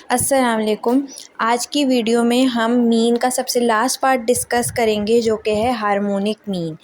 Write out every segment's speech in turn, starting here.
अस्सलाम वालेकुम। आज की वीडियो में हम मीन का सबसे लास्ट पार्ट डिस्कस करेंगे जो कि है हार्मोनिक मीन।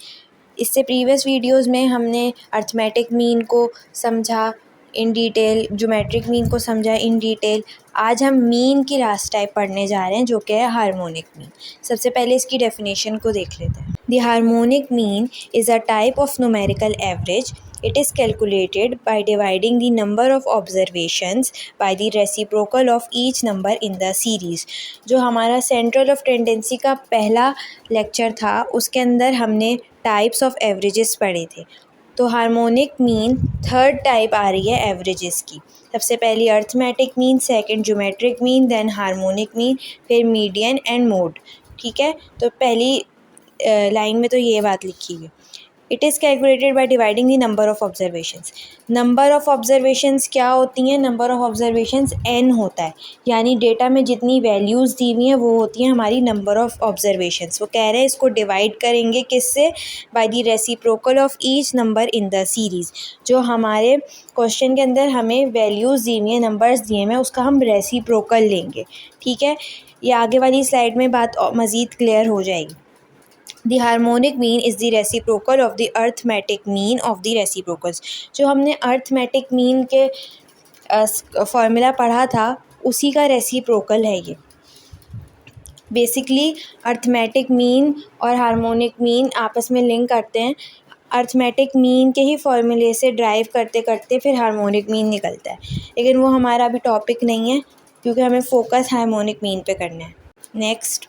इससे प्रीवियस वीडियोस में हमने अर्थमेटिक मीन को समझा इन डिटेल, ज्योमेट्रिक मीन को समझा इन डिटेल। आज हम मीन की लास्ट टाइप पढ़ने जा रहे हैं जो कि है हार्मोनिक मीन। सबसे पहले इसकी डेफिनेशन को देख लेते हैं। The harmonic mean is a type of numerical average. It is calculated by dividing the number of observations by the reciprocal of each number in the series. जो हमारा सेंट्रल ऑफ टेंडेंसी का पहला lecture था उसके अंदर हमने types of averages पढ़े थे। तो हार्मोनिक मीन थर्ड टाइप आ रही है एवरेजेस की। सबसे पहली arithmetic mean, second geometric mean, then harmonic mean, फिर मीडियन एंड मोड। ठीक है, तो पहली लाइन में तो ये बात लिखी हुई। It is calculated by dividing the number of observations. Number of observations क्या होती हैं? नंबर ऑफ़ ऑब्जर्वेशंस n होता है, यानी डेटा में जितनी वैल्यूज़ दी हुई हैं वो होती हैं हमारी नंबर ऑफ़ ऑब्जर्वेशंस। वो कह रहे हैं इसको डिवाइड करेंगे किससे? By the reciprocal of each number in the series. जो हमारे क्वेश्चन के अंदर हमें वैल्यूज़ दी हुई हैं, नंबर्स दिए हैं, उसका हम रेसिप्रोकल लेंगे। ठीक है, ये आगे वाली स्लाइड में बात मज़ीद क्लियर हो जाएगी। The harmonic mean is the reciprocal of the arithmetic mean of the reciprocals. जो हमने arithmetic mean के फॉर्मूला पढ़ा था उसी का रेसिप्रोकल है ये। बेसिकली अर्थमेटिक मीन और हार्मोनिक मीन आपस में लिंक करते हैं। अर्थमेटिक मीन के ही फॉर्मूले से ड्राइव करते करते फिर हार्मोनिक मीन निकलता है, लेकिन वो हमारा अभी टॉपिक नहीं है क्योंकि हमें फोकस हार्मोनिक मीन पे करना है। नेक्स्ट,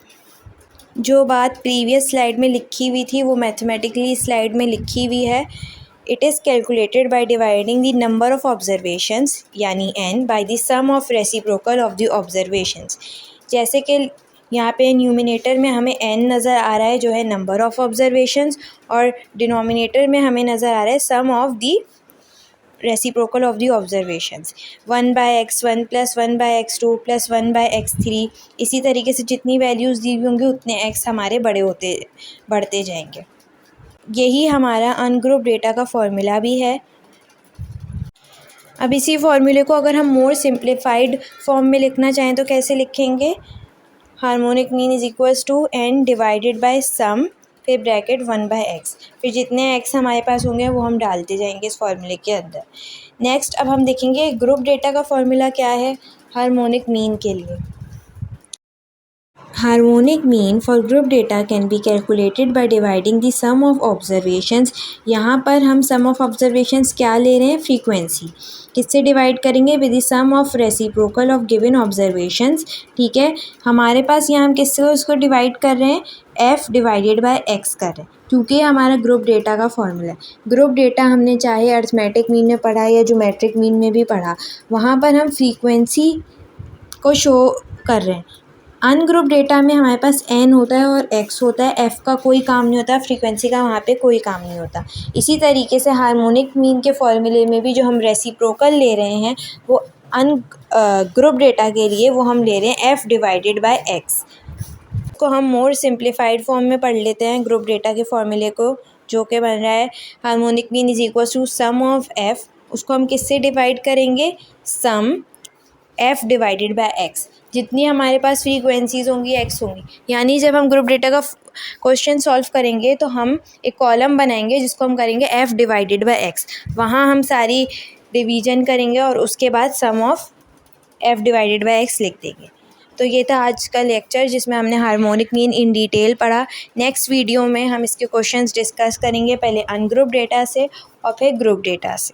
जो बात प्रीवियस स्लाइड में लिखी हुई थी वो मैथमेटिकली स्लाइड में लिखी हुई है। It is calculated by dividing the number of observations यानी n by the sum of reciprocal of the observations. जैसे कि यहाँ पे न्यूमिनेटर में हमें n नज़र आ रहा है जो है नंबर ऑफ़ ऑब्जर्वेशंस, और डिनोमिनेटर में हमें नज़र आ रहा है sum of the reciprocal of the observations. 1/x1 + 1/x2 + 1/x3। इसी तरीके से जितनी वैल्यूज़ दी हुई होंगी उतने x हमारे बढ़ते जाएंगे। यही हमारा अनग्रुप डेटा का फॉर्मूला भी है। अब इसी फॉर्मूले को अगर हम मोर सिंप्लीफाइड फॉर्म में लिखना चाहें तो कैसे लिखेंगे? Harmonic mean is equals to n divided by sum, फिर ब्रैकेट 1/x, फिर जितने x हमारे पास होंगे वो हम डालते जाएंगे इस फॉर्मूले के अंदर। नेक्स्ट, अब हम देखेंगे ग्रुप डेटा का फॉर्मूला क्या है हार्मोनिक मीन के लिए। Harmonic mean for group data can be calculated by dividing the sum of observations. यहाँ पर हम सम ऑफ ऑब्जर्वेशंस क्या ले रहे हैं? फ्रीक्वेंसी। किससे डिवाइड करेंगे? With the sum of reciprocal of given observations. ठीक है, हमारे पास यहाँ हम किससे उसको डिवाइड कर रहे हैं? f डिवाइडेड बाय x कर रहे हैं क्योंकि हमारा ग्रुप डेटा का फॉर्मूला है। ग्रुप डेटा हमने चाहे अर्थमेटिक मीन में पढ़ा या ज्योमेट्रिक मीन में भी पढ़ा, वहाँ पर हम फ्रीक्वेंसी को शो कर रहे हैं। अनग्रुप डेटा में हमारे पास n होता है और x होता है, f का कोई काम नहीं होता, फ्रीक्वेंसी का वहाँ पे कोई काम नहीं होता। इसी तरीके से हार्मोनिक मीन के फॉर्मूले में भी जो हम रेसिप्रोकल ले रहे हैं वो ग्रुप डेटा के लिए वो हम ले रहे हैं f डिवाइडेड बाय x। को हम मोर सिंप्लीफाइड फॉर्म में पढ़ लेते हैं ग्रुप डेटा के फॉर्मूले को, जो कि बन रहा है harmonic mean is equal to sum of f। उसको हम किससे डिवाइड करेंगे? Sum f divided by x। जितनी हमारे पास फ्रीक्वेंसीज होंगी x होंगी, यानी जब हम ग्रुप डेटा का क्वेश्चन सॉल्व करेंगे तो हम एक कॉलम बनाएंगे जिसको हम करेंगे f डिवाइडेड बाय x। वहाँ हम सारी डिवीजन करेंगे और उसके बाद sum of f divided by x लिख देंगे। तो ये था आज का लेक्चर जिसमें हमने हार्मोनिक मीन इन डिटेल पढ़ा। नेक्स्ट वीडियो में हम इसके क्वेश्चंस डिस्कस करेंगे, पहले अनग्रुप डेटा से और फिर ग्रुप डेटा से।